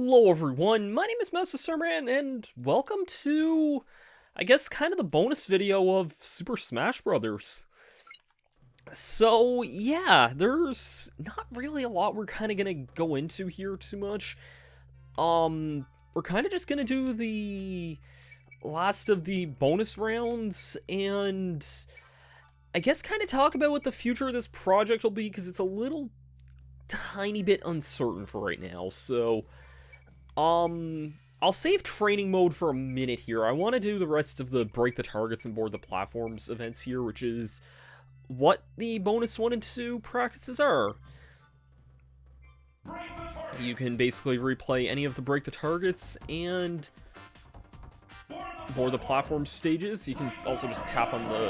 Hello everyone, my name is Masterstarman, and welcome to, I guess, kind of the bonus video of Super Smash Brothers. So, yeah, there's not really a lot we're kind of gonna go into here too much. We're kind of just gonna do the last of the bonus rounds, and I guess kind of talk about what the future of this project will be, because it's a little tiny bit uncertain for right now, so I'll save training mode for a minute here. I want to do the rest of the break the targets and board the platforms events here, which is what the bonus 1 and 2 practices are. You can basically replay any of the break the targets and board the platform stages. You can also just tap on the...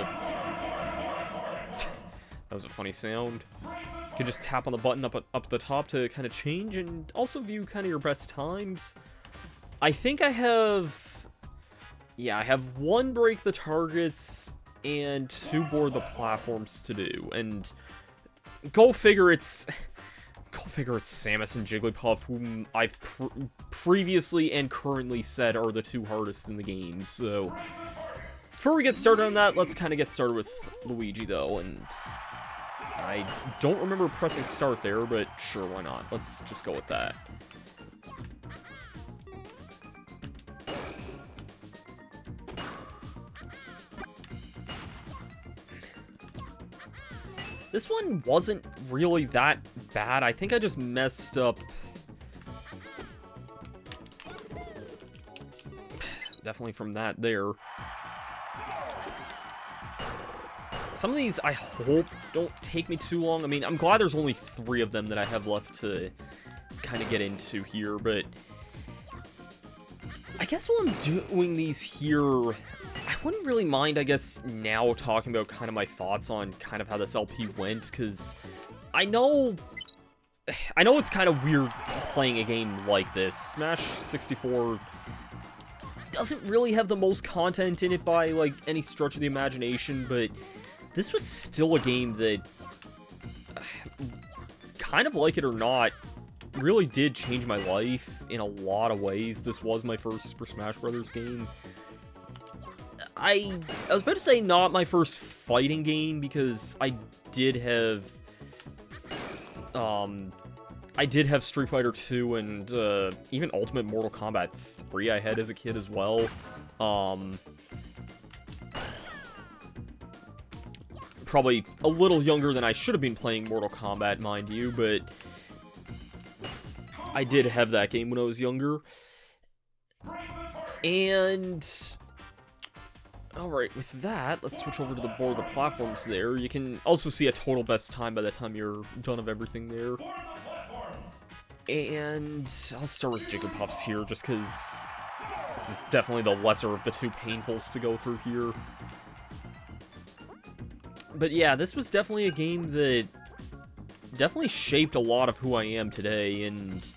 That was a funny sound. You can just tap on the button up the top to kind of change and also view kind of your best times. I think I have... Yeah, I have 1 break the targets and 2 board the platforms to do. And go figure it's... Go figure it's Samus and Jigglypuff, whom I've previously and currently said are the 2 hardest in the game. So, before we get started on that, let's kind of get started with Luigi, though. And I don't remember pressing start there, but sure, why not? Let's just go with that. This one wasn't really that bad. I think I just messed up. Definitely from that there. Some of these, I hope, don't take me too long. I mean, I'm glad there's only 3 of them that I have left to kind of get into here, but I guess while I'm doing these here, I wouldn't really mind, I guess, now talking about kind of my thoughts on kind of how this LP went, because I know it's kind of weird playing a game like this. Smash 64 doesn't really have the most content in it by, like, any stretch of the imagination, but this was still a game that, kind of like it or not, really did change my life in a lot of ways. This was my first Super Smash Brothers game. I was about to say not my first fighting game, because I did have Street Fighter 2 and even Ultimate Mortal Kombat 3 I had as a kid as well. Probably a little younger than I should have been playing Mortal Kombat, mind you, but I did have that game when I was younger. And alright, with that, let's switch over to the board of the platforms there. You can also see a total best time by the time you're done of everything there. And I'll start with Jigglypuffs here, just because this is definitely the lesser of the 2 painfuls to go through here. But yeah, this was definitely a game that definitely shaped a lot of who I am today, and,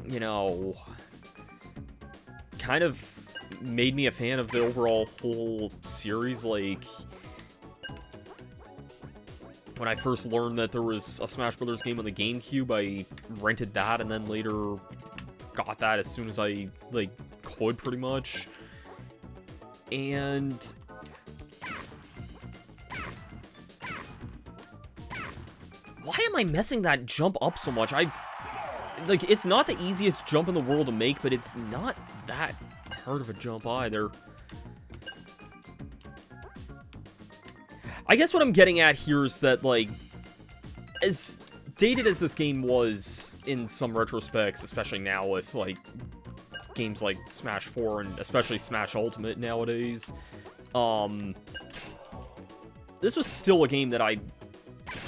you know, kind of made me a fan of the overall whole series. Like, when I first learned that there was a Smash Brothers game on the GameCube, I rented that and then later got that as soon as I, like, could, pretty much. And why am I messing that jump up so much? Like, it's not the easiest jump in the world to make, but it's not that hard of a jump either. I guess what I'm getting at here is that, like, as dated as this game was in some retrospects, especially now with, like, games like Smash 4 and especially Smash Ultimate nowadays, this was still a game that I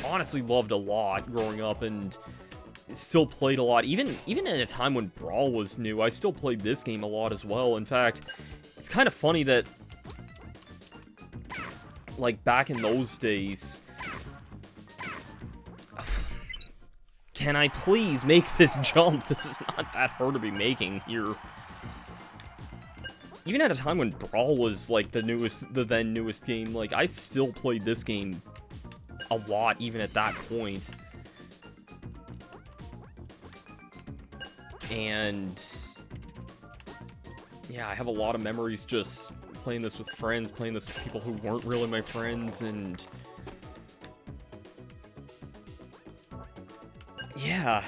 honestly loved a lot growing up and still played a lot. Even in a time when Brawl was new, I still played this game a lot as well. In fact, it's kind of funny that, like, back in those days... Can I please make this jump? This is not that hard to be making here. Even at a time when Brawl was, like, the then newest game, like, I still played this game a lot, even at that point. And yeah, I have a lot of memories just playing this with friends, playing this with people who weren't really my friends, and yeah.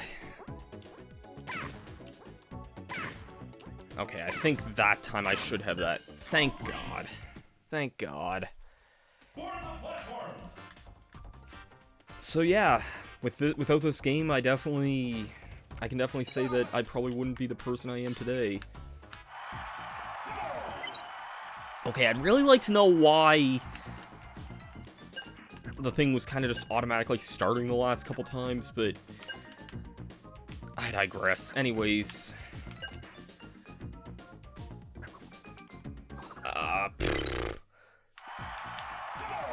Okay, I think that time I should have that. Thank God. Thank God. So yeah, without this game, I can definitely say that I probably wouldn't be the person I am today. Okay, I'd really like to know why the thing was kind of just automatically starting the last couple times, but I digress. Anyways.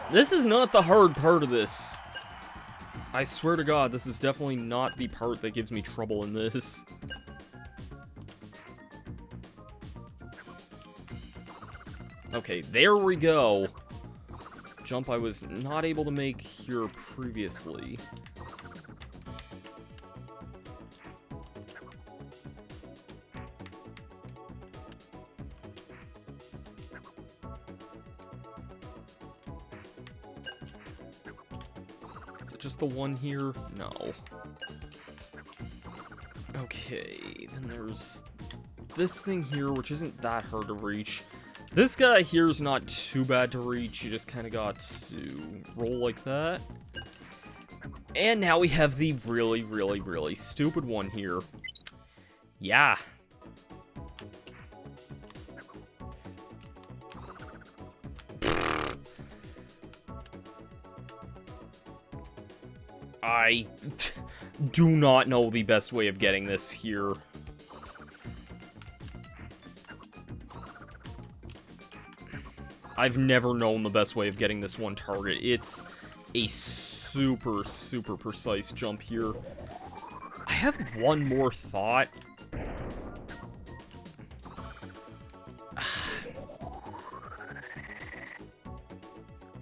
This is not the hard part of this. I swear to God, this is definitely not the part that gives me trouble in this. Okay, there we go. Jump I was not able to make here previously. Is it just the one here? No. Okay, then there's this thing here, which isn't that hard to reach. This guy here is not too bad to reach. You just kind of got to roll like that. And now we have the really, really, really stupid one here. Yeah. I do not know the best way of getting this here. I've never known the best way of getting this one target. It's a super, super precise jump here. I have one more thought.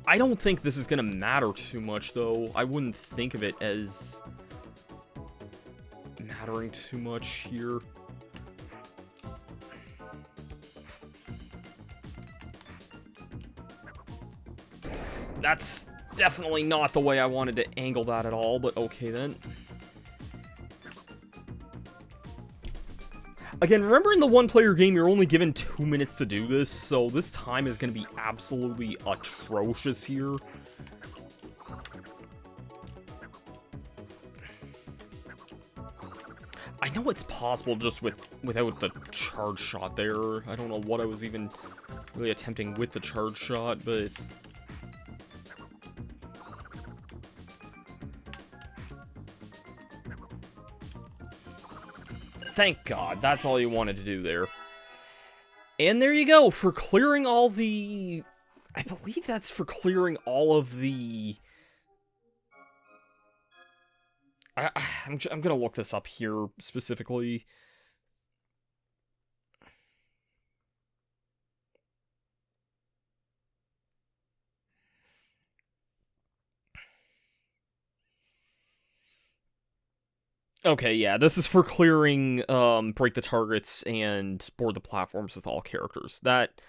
I don't think this is gonna matter too much, though. I wouldn't think of it as mattering too much here. That's definitely not the way I wanted to angle that at all, but okay then. Again, remember in the one-player game, you're only given 2 minutes to do this, so this time is going to be absolutely atrocious here. I know it's possible just without the charge shot there. I don't know what I was even really attempting with the charge shot, but it's... Thank God, that's all you wanted to do there. And there you go, for clearing all the... I believe that's for clearing all of the... I'm gonna look this up here, specifically. Okay, yeah, this is for clearing, break the targets and board the platforms with all characters. That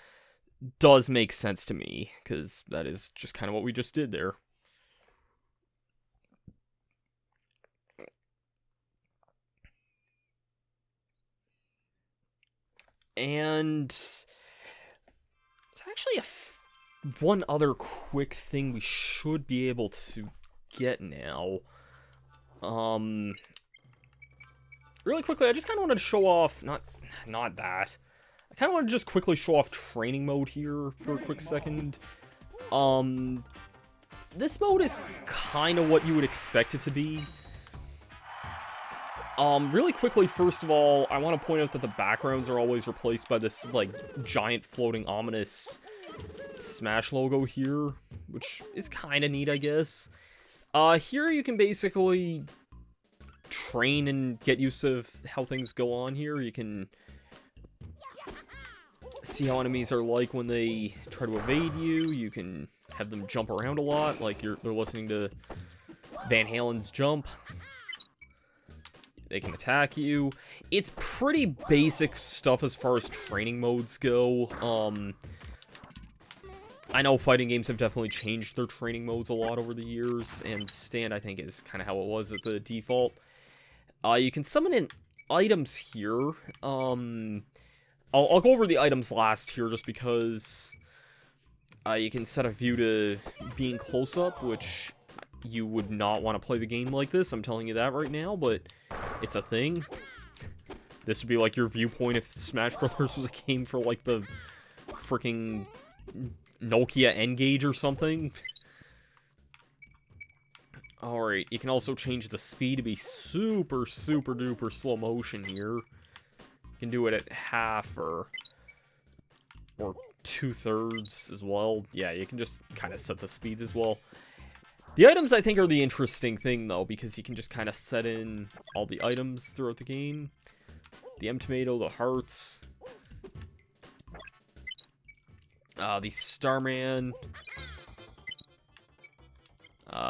does make sense to me, because that is just kind of what we just did there. And there's actually one other quick thing we should be able to get now. Really quickly, I just kind of wanted to show off, not that. I kind of want to just quickly show off training mode here for a quick second. This mode is kind of what you would expect it to be. Really quickly, first of all, I want to point out that the backgrounds are always replaced by this, like, giant floating ominous Smash logo here, which is kind of neat, I guess. Here you can basically train and get used to how things go on here. You can see how enemies are like when they try to evade you. You can have them jump around a lot, like they're listening to Van Halen's Jump. they can attack you. It's pretty basic stuff as far as training modes go. I know fighting games have definitely changed their training modes a lot over the years, and Stand, I think, is kind of how it was at the default. You can summon in items here. I'll go over the items last here just because you can set a view to being close-up, which you would not want to play the game like this, I'm telling you that right now, but it's a thing. This would be like your viewpoint if Smash Brothers was a game for like the freaking Nokia N-Gage or something. Alright, you can also change the speed to be super duper slow motion here. You can do it at half or 2/3 as well. Yeah, you can just kind of set the speeds as well. The items, I think, are the interesting thing, though, because you can just kind of set in all the items throughout the game. The M-Tomato, the hearts, the Starman.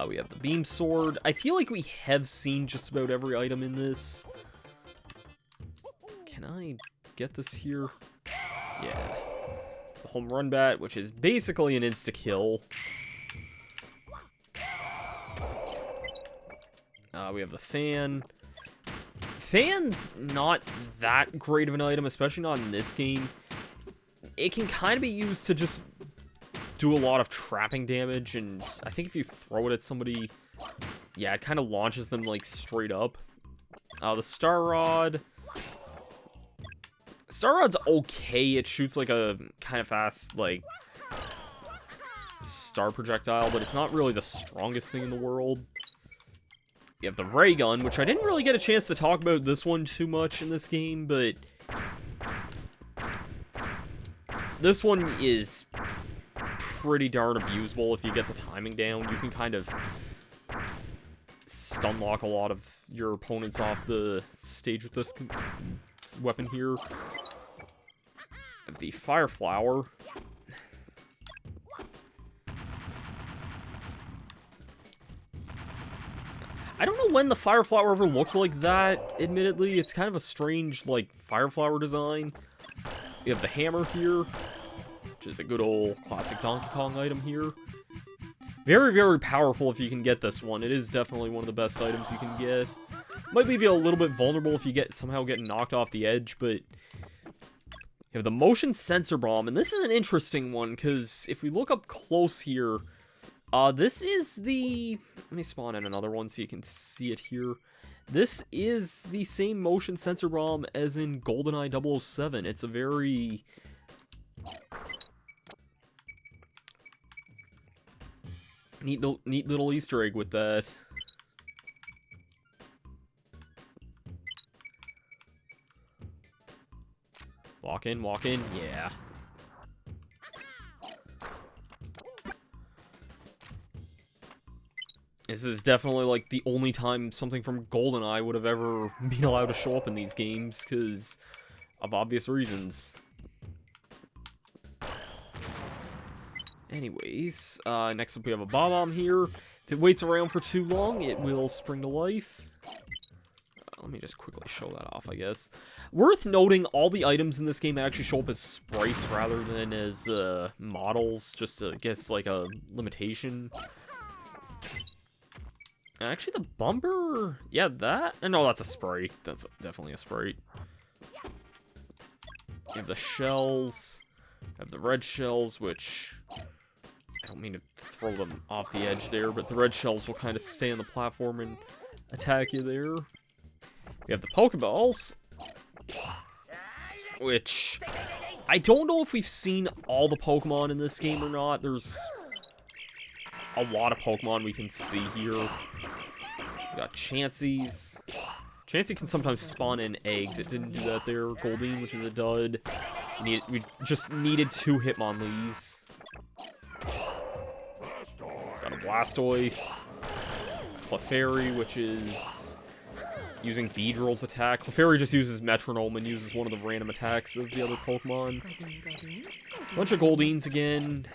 We have the Beam Sword. I feel like we have seen just about every item in this. Can I get this here? Yeah. The Home Run Bat, which is basically an insta-kill. We have the Fan. Fan's not that great of an item, especially not in this game. It can kind of be used to just do a lot of trapping damage, and I think if you throw it at somebody, yeah, it kind of launches them, like, straight up. The Star Rod. Star Rod's okay. It shoots, like, a kind of fast, like, star projectile, but it's not really the strongest thing in the world. You have the Ray Gun, which I didn't really get a chance to talk about this one too much in this game, but this one is pretty darn abusable if you get the timing down. You can kind of stun lock a lot of your opponents off the stage with this weapon here. Have the Fire Flower. I don't know when the Fire Flower ever looked like that, admittedly. It's kind of a strange, like, Fire Flower design. You have the Hammer here, which is a good old classic Donkey Kong item here. Very powerful if you can get this one. It is definitely one of the best items you can get. Might leave you a little bit vulnerable if you somehow get knocked off the edge, but you have the Motion Sensor Bomb, and this is an interesting one, because if we look up close here, this is the... Let me spawn in another one so you can see it here. This is the same Motion Sensor Bomb as in GoldenEye 007. It's a very... neat little Easter egg with that. Walk in, yeah. This is definitely, like, the only time something from GoldenEye would have ever been allowed to show up in these games, because of obvious reasons. Anyways, next up we have a Bomb-Bomb here. If it waits around for too long, it will spring to life. Let me just quickly show that off, I guess. Worth noting, all the items in this game actually show up as sprites rather than as models, just to, I guess, like, a limitation. Actually, the bumper... Yeah, that... No, that's a sprite. That's definitely a sprite. You have the shells. You have the red shells, which... I don't mean to throw them off the edge there, but the red shells will kind of stay on the platform and attack you there. We have the Pokeballs, which... I don't know if we've seen all the Pokemon in this game or not. There's a lot of Pokemon we can see here. We got Chansey's. Chansey can sometimes spawn in eggs. It didn't do that there. Goldeen, which is a dud. We just needed 2 Hitmonlees. Got a Blastoise. Clefairy, which is using Beedrill's attack. Clefairy just uses Metronome and uses one of the random attacks of the other Pokemon. Bunch of Goldeens again.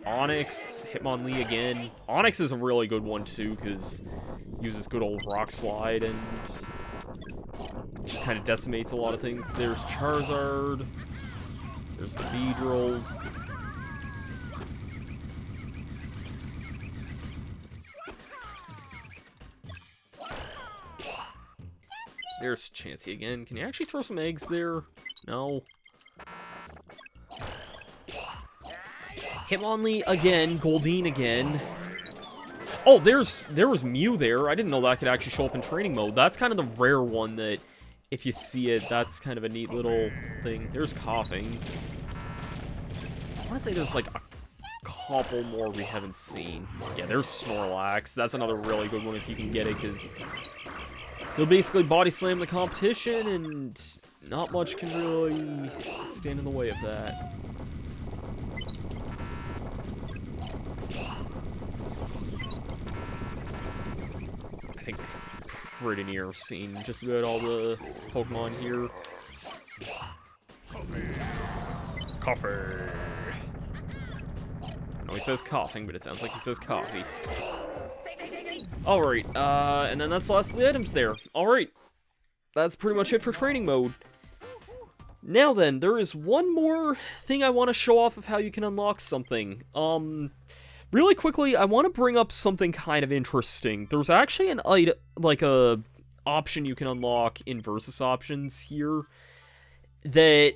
Onyx, Hitmonlee again. Onyx is a really good one too, because uses good old Rock Slide and just kind of decimates a lot of things. There's Charizard. There's the Beedrills. There's Chansey again. Can you actually throw some eggs there? No. Hitmonlee again. Goldeen again. Oh, there was Mew there. I didn't know that could actually show up in training mode. That's kind of the rare one that, if you see it, that's kind of a neat little thing. There's Coughing. I want to say there's like a couple more we haven't seen. Yeah, there's Snorlax. That's another really good one if you can get it, because he'll basically body slam the competition, and not much can really stand in the way of that. I think pretty near seen just about all the Pokemon here. Coffee. I know he says coughing, but it sounds like he says coffee. Alright, and then that's the last of the items there. Alright, that's pretty much it for training mode. Now then, there is one more thing I want to show off of how you can unlock something. Really quickly, I want to bring up something kind of interesting. There's actually an item, like a option you can unlock in Versus Options here that,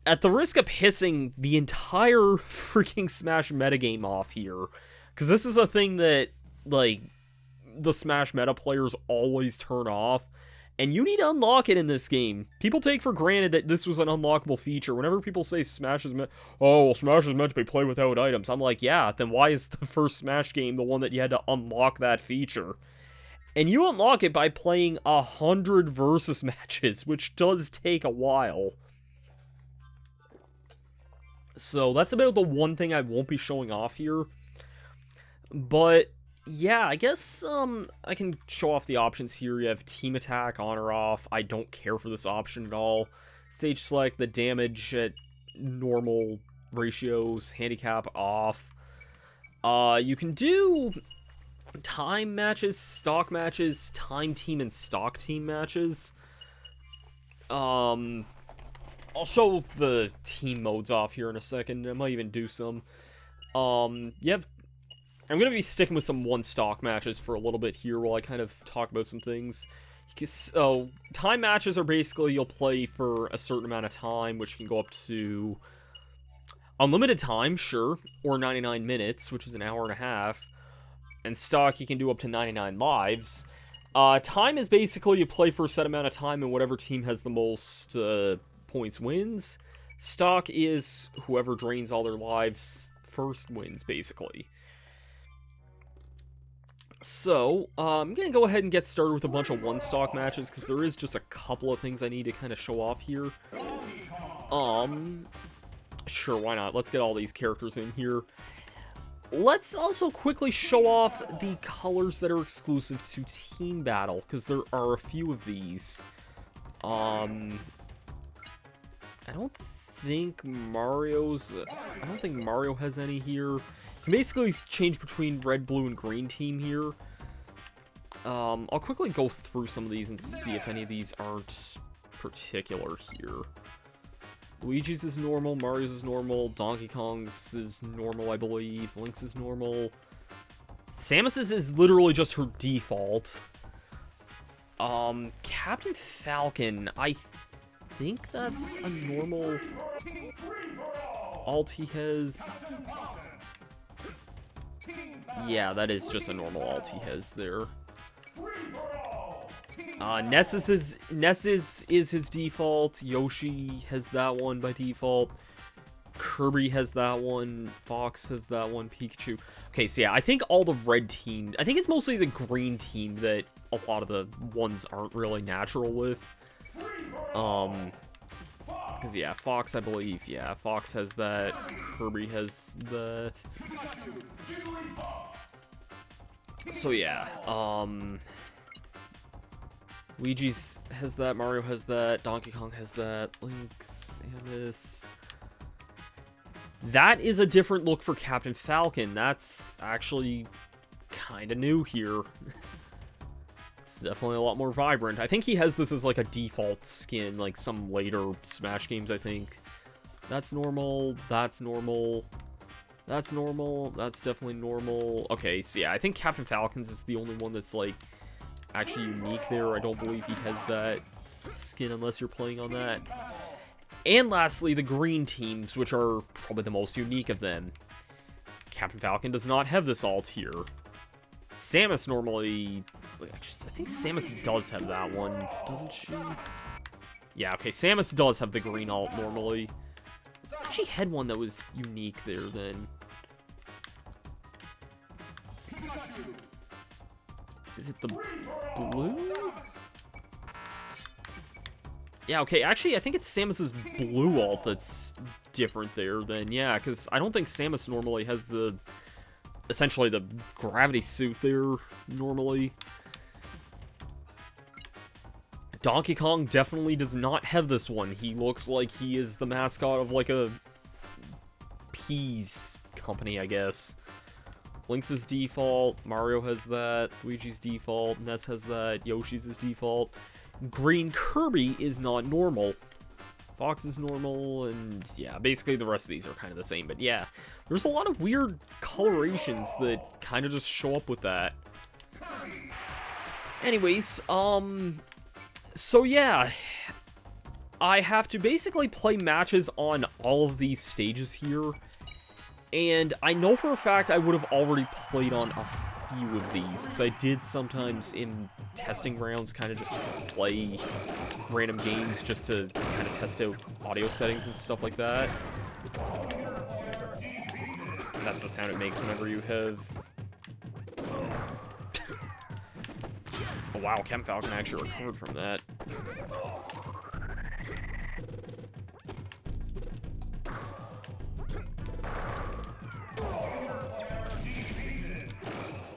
at the risk of pissing the entire freaking Smash metagame off here, because this is a thing that, like, the Smash meta players always turn off, and you need to unlock it in this game. People take for granted that this was an unlockable feature. Whenever people say Smash is meant, oh, well, Smash is meant to be played without items, I'm like, yeah, then why is the first Smash game the one that you had to unlock that feature? And you unlock it by playing 100 versus matches, which does take a while. So that's about the one thing I won't be showing off here. But yeah, I guess I can show off the options here. You have Team Attack on or off. I don't care for this option at all. Stage Select, the damage at normal ratios, Handicap off. You can do time matches, stock matches, time team, and stock team matches. I'll show the team modes off here in a second. I might even do some. I'm going to be sticking with some one-stock matches for a little bit here while I kind of talk about some things. So, time matches are basically you'll play for a certain amount of time, which can go up to unlimited time, sure, or 99 minutes, which is an hour and a half. And stock, you can do up to 99 lives. Time is basically you play for a set amount of time, and whatever team has the most points wins. Stock is whoever drains all their lives first wins, basically. So, I'm going to go ahead and get started with a bunch of one-stock matches, because there is just a couple of things I need to kind of show off here. Sure, why not? Let's get all these characters in here. Let's also quickly show off the colors that are exclusive to Team Battle, because there are a few of these. I don't think Mario has any here. You can basically change between red, blue, and green team here. I'll quickly go through some of these and see if any of these aren't particular here. Luigi's is normal, Mario's is normal, Donkey Kong's is normal, I believe, Link's is normal. Samus's is literally just her default. Captain Falcon, I think that's a normal alt he has. Yeah, that is just a normal alt he has there. Ness is his default. Yoshi has that one by default. Kirby has that one. Fox has that one. Pikachu. Okay, so yeah, I think all the red team. I think it's mostly the green team that a lot of the ones aren't really natural with. Because yeah, Fox, I believe. Yeah, Fox has that. Kirby has that. So yeah, Luigi's has that, Mario has that, Donkey Kong has that, Link, Samus. That is a different look for Captain Falcon. That's actually kind of new here. It's definitely a lot more vibrant. I think he has this as like a default skin, like some later Smash games, I think. That's normal. That's normal. That's normal. That's definitely normal. Okay, so yeah, I think Captain Falcon's is the only one that's like actually unique there. I don't believe he has that skin unless you're playing on that. And lastly, the green teams, which are probably the most unique of them. Captain Falcon does not have this alt here. Samus normally... Wait, actually, I think Samus does have that one, doesn't she? Yeah, okay, Samus does have the green alt normally. I actually had one that was unique there then. Is it the blue? Yeah, okay, actually, I think it's Samus's blue alt that's different there then, yeah, because I don't think Samus normally has the... essentially the gravity suit there, normally. Donkey Kong definitely does not have this one. He looks like he is the mascot of, like, a peas company, I guess. Link's is default, Mario has that, Luigi's default, Ness has that, Yoshi's is default. Green Kirby is not normal. Fox is normal, and yeah, basically the rest of these are kind of the same, but yeah. There's a lot of weird colorations that kind of just show up with that. Anyways, so yeah. I have to basically play matches on all of these stages here. And I know for a fact I would have already played on a few of these, because I did sometimes in testing rounds kind of just play random games just to kind of test out audio settings and stuff like that. And that's the sound it makes whenever you have... Oh wow, Captain Falcon actually recovered from that.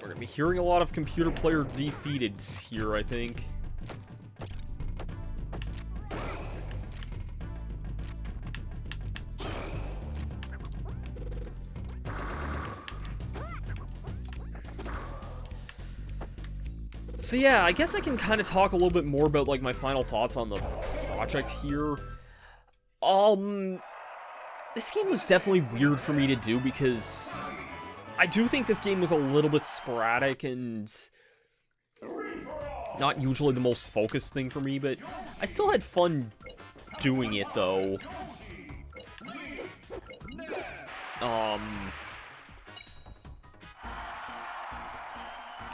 We're gonna be hearing a lot of computer player defeateds here, I think. So yeah, I guess I can kind of talk a little bit more about, like, my final thoughts on the project here. This game was definitely weird for me to do because I do think this game was a little bit sporadic and not usually the most focused thing for me, but I still had fun doing it, though.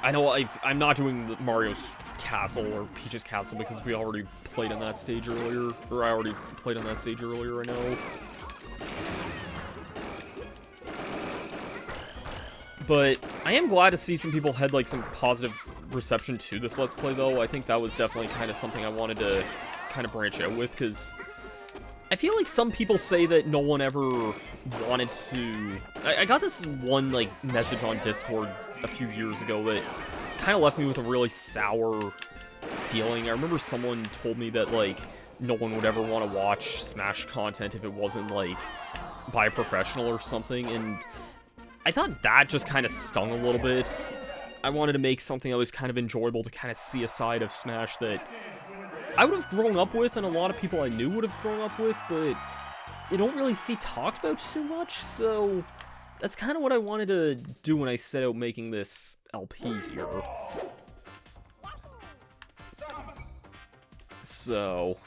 I know I'm not doing Mario's Castle or Peach's Castle because we already played on that stage earlier, or I already played on that stage earlier, I know. But I am glad to see some people had, like, some positive reception to this Let's Play, though. I think that was definitely kind of something I wanted to kind of branch out with, because I feel like some people say that no one ever wanted to... I got this one, like, message on Discord a few years ago that kind of left me with a really sour feeling. I remember someone told me that, like, no one would ever want to watch Smash content if it wasn't, like, by a professional or something, and I thought that just kind of stung a little bit. I wanted to make something that was kind of enjoyable to kind of see a side of Smash that I would have grown up with, and a lot of people I knew would have grown up with, but you don't really see talked about too much, so that's kind of what I wanted to do when I set out making this LP here. So...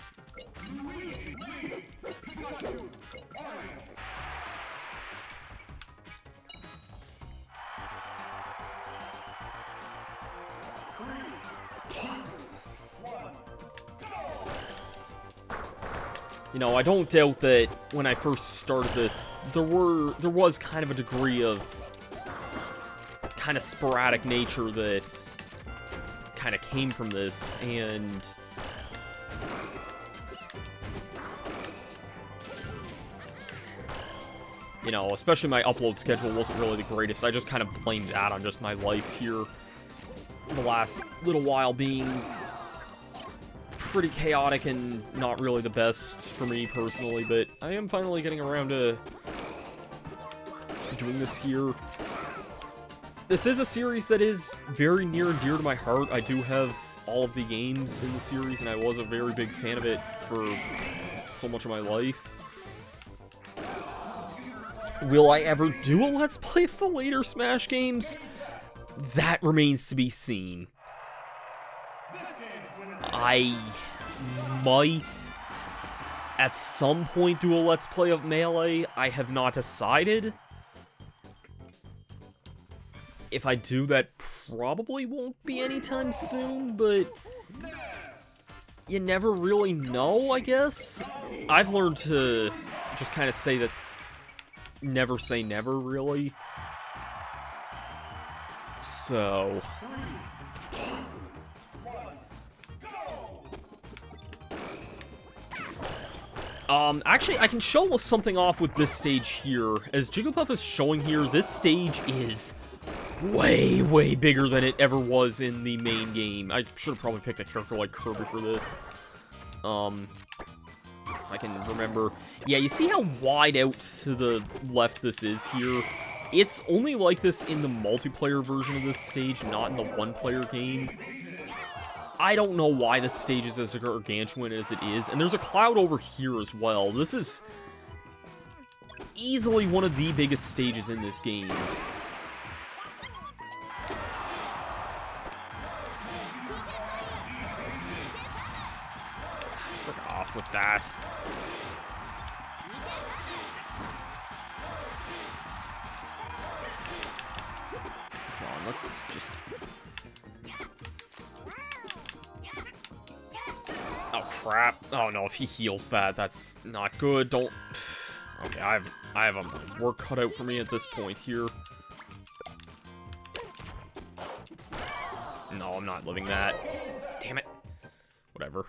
You know, I don't doubt that when I first started this, there was kind of a degree of kind of sporadic nature that kind of came from this, and you know, especially my upload schedule wasn't really the greatest. I just kind of blamed that on just my life here. The last little while being pretty chaotic and not really the best for me personally, but I am finally getting around to doing this here. This is a series that is very near and dear to my heart. I do have all of the games in the series, and I was a very big fan of it for so much of my life. Will I ever do a Let's Play of the later Smash games? That remains to be seen. I might, at some point, do a Let's Play of Melee. I have not decided. If I do, that probably won't be anytime soon, but you never really know, I guess. I've learned to just kind of say that never say never, really. So actually, I can show something off with this stage here. As Jigglypuff is showing here, this stage is way, way bigger than it ever was in the main game. I should have probably picked a character like Kirby for this. If I can remember. Yeah, you see how wide out to the left this is here? It's only like this in the multiplayer version of this stage, not in the one-player game. I don't know why this stage is as gargantuan as it is. And there's a cloud over here as well. This is easily one of the biggest stages in this game. Frick off with that. Come on, let's just... Oh, crap. Oh, no, if he heals that, that's not good. Don't... Okay, I have a work cut out for me at this point here. No, I'm not living that. Damn it. Whatever.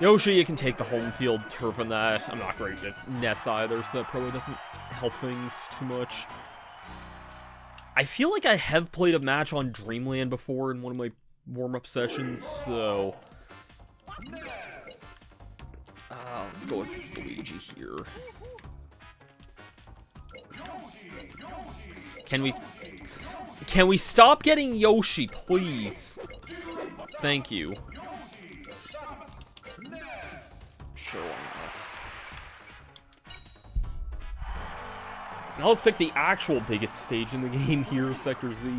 Yoshi, you can take the home field turf on that. I'm not great with Ness either, so that probably doesn't help things too much. I feel like I have played a match on Dreamland before in one of my warm-up sessions, so... let's go with Luigi here. Can we stop getting Yoshi, please? Thank you. Sure, why not? Now let's pick the actual biggest stage in the game here, Sector Z.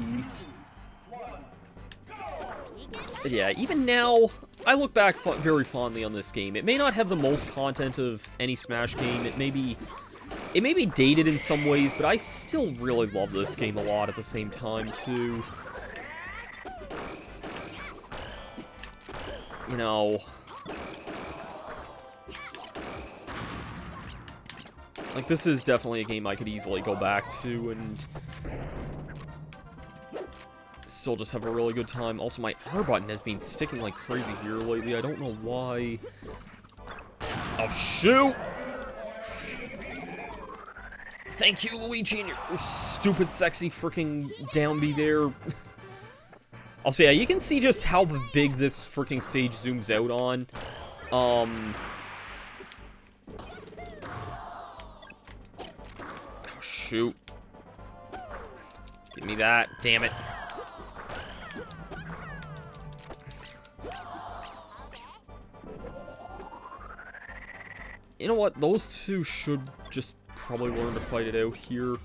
But yeah, even now, I look back very fondly on this game. It may not have the most content of any Smash game. It may be dated in some ways, but I still really love this game a lot at the same time, too. You know... Like, this is definitely a game I could easily go back to and still just have a really good time. Also, my R button has been sticking like crazy here lately. I don't know why. Oh, shoot! Thank you, Luigi, and your stupid, sexy freaking down B there. Also, yeah, you can see just how big this freaking stage zooms out on. Oh, shoot. Give me that. Damn it. You know what? Those two should just probably learn to fight it out here.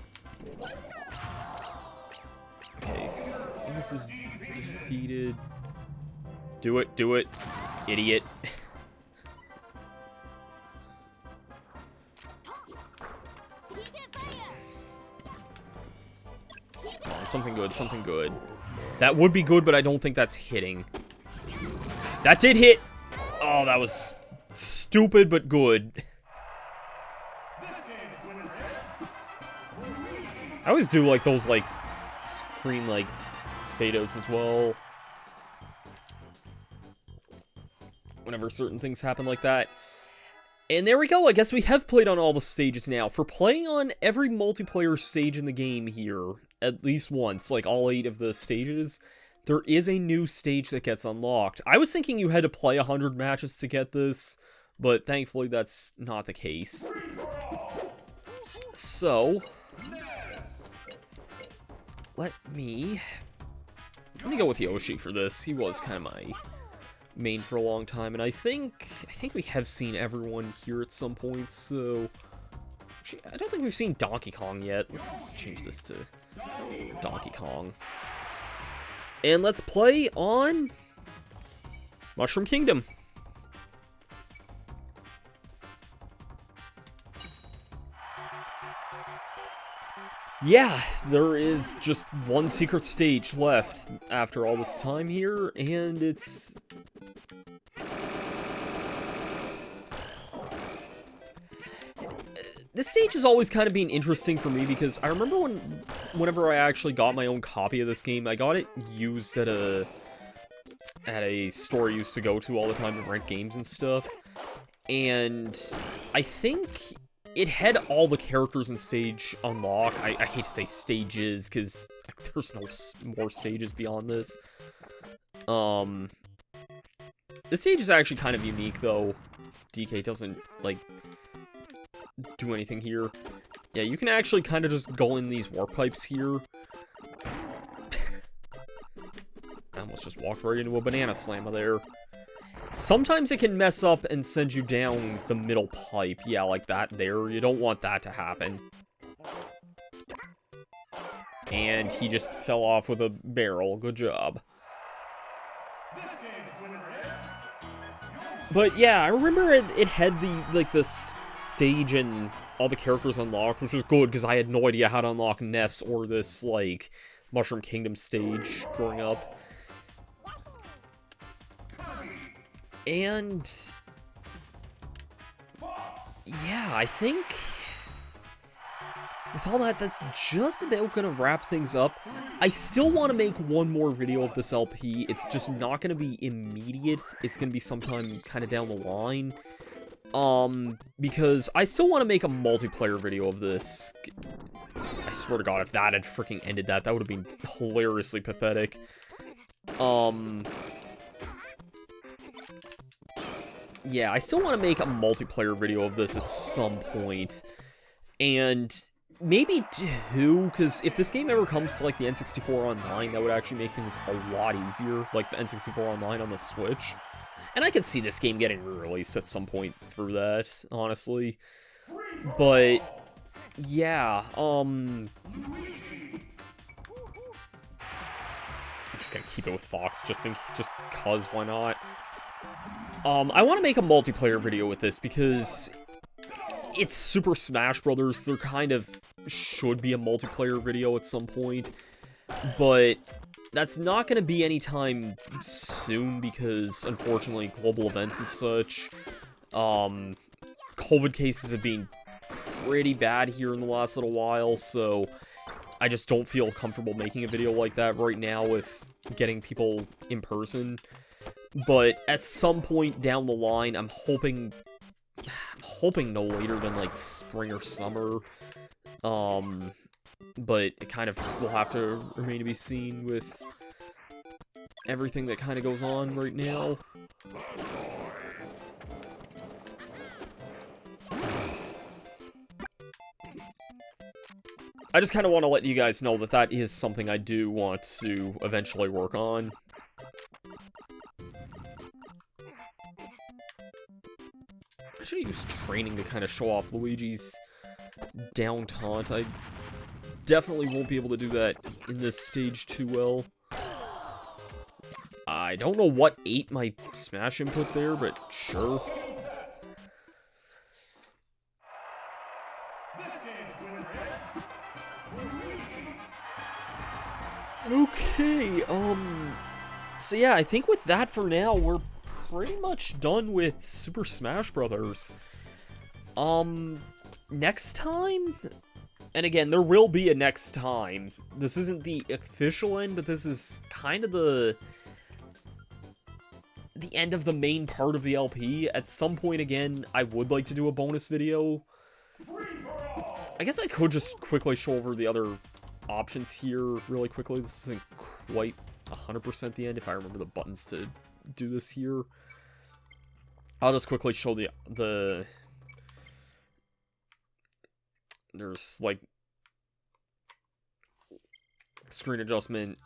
Okay, this is defeated. Do it, idiot. Come on, something good, something good. That would be good, but I don't think that's hitting. That did hit! Oh, that was stupid, but good. I always do, like, those, like, screen, like, fade-outs as well. Whenever certain things happen like that. And there we go, I guess we have played on all the stages now. For playing on every multiplayer stage in the game here, at least once, like all 8 of the stages, there is a new stage that gets unlocked. I was thinking you had to play 100 matches to get this, but thankfully that's not the case. So, let me go with Yoshi for this. He was kind of my main for a long time, and I think we have seen everyone here at some point, so actually, I don't think we've seen Donkey Kong yet. Let's change this to Donkey Kong. And let's play on Mushroom Kingdom. Yeah, there is just one secret stage left after all this time here, and it's... This stage has always kind of been interesting for me because I remember whenever I actually got my own copy of this game, I got it used at a store I used to go to all the time to rent games and stuff, and I think it had all the characters in stage unlock. I hate to say stages, because there's no more stages beyond this. The stage is actually kind of unique, though. DK doesn't, like, do anything here. Yeah, you can actually kind of just go in these warp pipes here. I almost just walked right into a banana slammer there. Sometimes it can mess up and send you down the middle pipe. Yeah, like that there. You don't want that to happen. And he just fell off with a barrel. Good job. But yeah, I remember it had the stage and all the characters unlocked, which was good because I had no idea how to unlock Ness or this, like, Mushroom Kingdom stage growing up. And yeah, I think with all that, that's just about gonna wrap things up. I still want to make one more video of this LP. It's just not gonna be immediate. It's gonna be sometime kind of down the line. Because I still want to make a multiplayer video of this. I swear to God, if that had freaking ended that would have been hilariously pathetic. Yeah, I still want to make a multiplayer video of this at some point. And maybe two, because if this game ever comes to, like, the N64 Online, that would actually make things a lot easier. Like, the N64 Online on the Switch. And I could see this game getting re-released at some point through that, honestly. But, yeah, I'm just gonna keep it with Fox, just cause, why not? I want to make a multiplayer video with this because it's Super Smash Brothers. There kind of should be a multiplayer video at some point, but that's not going to be anytime soon because, unfortunately, global events and such. COVID cases have been pretty bad here in the last little while, so I just don't feel comfortable making a video like that right now with getting people in person. But at some point down the line, I'm hoping no later than, like, spring or summer. But it kind of will have to remain to be seen with everything that kind of goes on right now. I just kind of want to let you guys know that that is something I do want to eventually work on. I should have used training to kind of show off Luigi's down taunt. I definitely won't be able to do that in this stage too well. I don't know what ate my smash input there, but sure. Okay, so yeah, I think with that for now, we're pretty much done with Super Smash Brothers. Next time? And again, there will be a next time. This isn't the official end, but this is kind of the end of the main part of the LP. At some point, again, I would like to do a bonus video. I guess I could just quickly show over the other options here really quickly. This isn't quite 100% the end, if I remember the buttons to do this here. I'll just quickly show the there's, like, screen adjustment.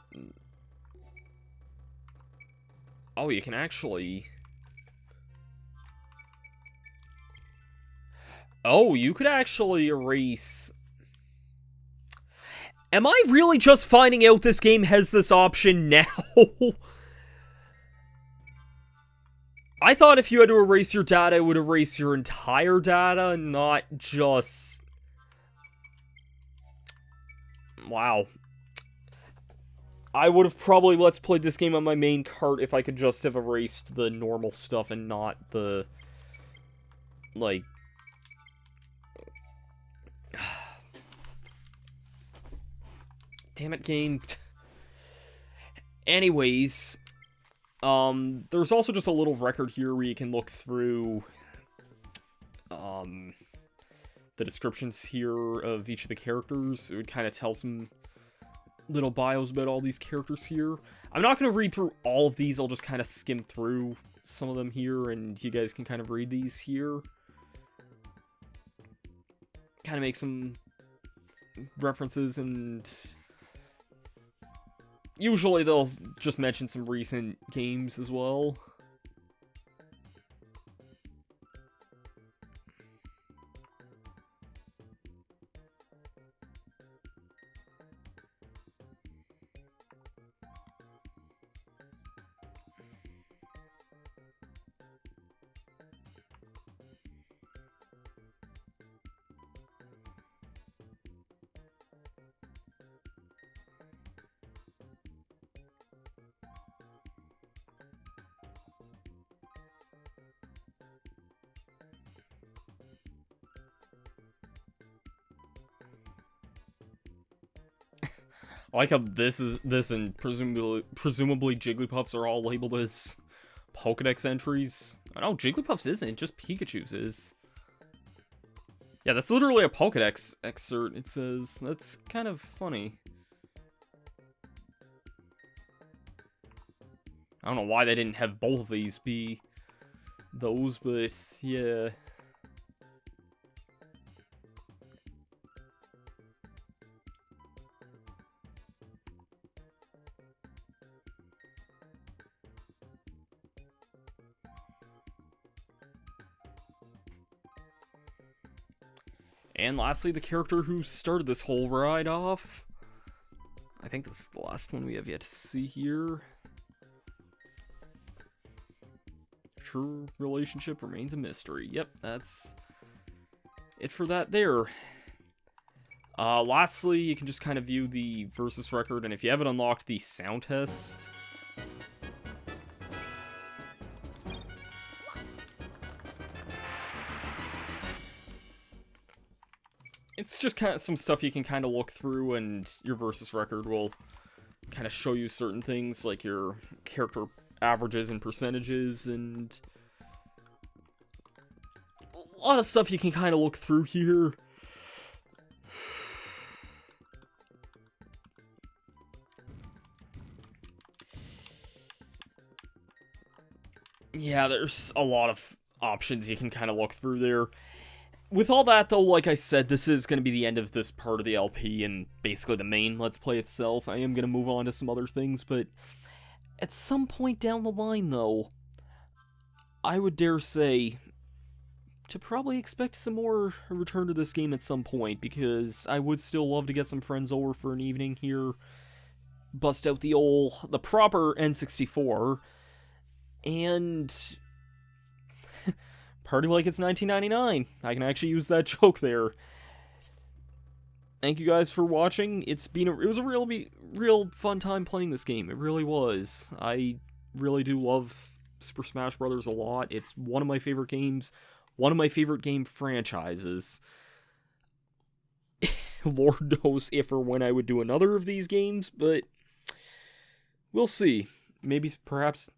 Oh, you can actually... Oh, you could actually erase... Am I really just finding out this game has this option now? I thought if you had to erase your data, it would erase your entire data, not just... Wow. I would have probably Let's Played this game on my main cart if I could just have erased the normal stuff and not the... Like... Damn it, game. Anyways, there's also just a little record here where you can look through, the descriptions here of each of the characters. It would kind of tell some little bios about all these characters here. I'm not going to read through all of these, I'll just kind of skim through some of them here, and you guys can kind of read these here. Kind of make some references, and... Usually they'll just mention some recent games as well. I like how this and presumably Jigglypuffs are all labeled as Pokedex entries. Oh, no, Jigglypuffs isn't, just Pikachu's is. Yeah, that's literally a Pokedex excerpt, it says. That's kind of funny. I don't know why they didn't have both of these be those, but yeah. And lastly, the character who started this whole ride off. I think this is the last one we have yet to see here. True relationship remains a mystery. Yep, that's it for that there. Lastly, you can just kind of view the versus record, and if you haven't unlocked the sound test... It's just kind of some stuff you can kind of look through, and your versus record will kind of show you certain things, like your character averages and percentages, and a lot of stuff you can kind of look through here. Yeah, there's a lot of options you can kind of look through there. With all that, though, like I said, this is going to be the end of this part of the LP, and basically the main Let's Play itself. I am going to move on to some other things, but at some point down the line, though, I would dare say to probably expect some more return to this game at some point, because I would still love to get some friends over for an evening here, bust out the proper N64, and... party like it's 1999. I can actually use that joke there. Thank you guys for watching. It was a real fun time playing this game. It really was. I really do love Super Smash Bros. A lot. It's one of my favorite games. One of my favorite game franchises. Lord knows if or when I would do another of these games, but we'll see. Maybe perhaps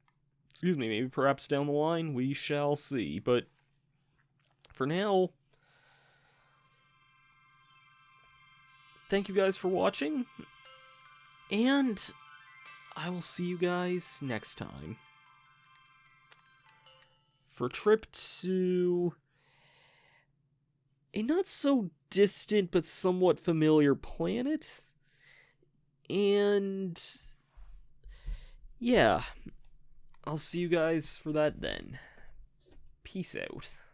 down the line, we shall see. But for now, thank you guys for watching, and I will see you guys next time for a trip to a not so distant but somewhat familiar planet. And yeah, I'll see you guys for that then. Peace out.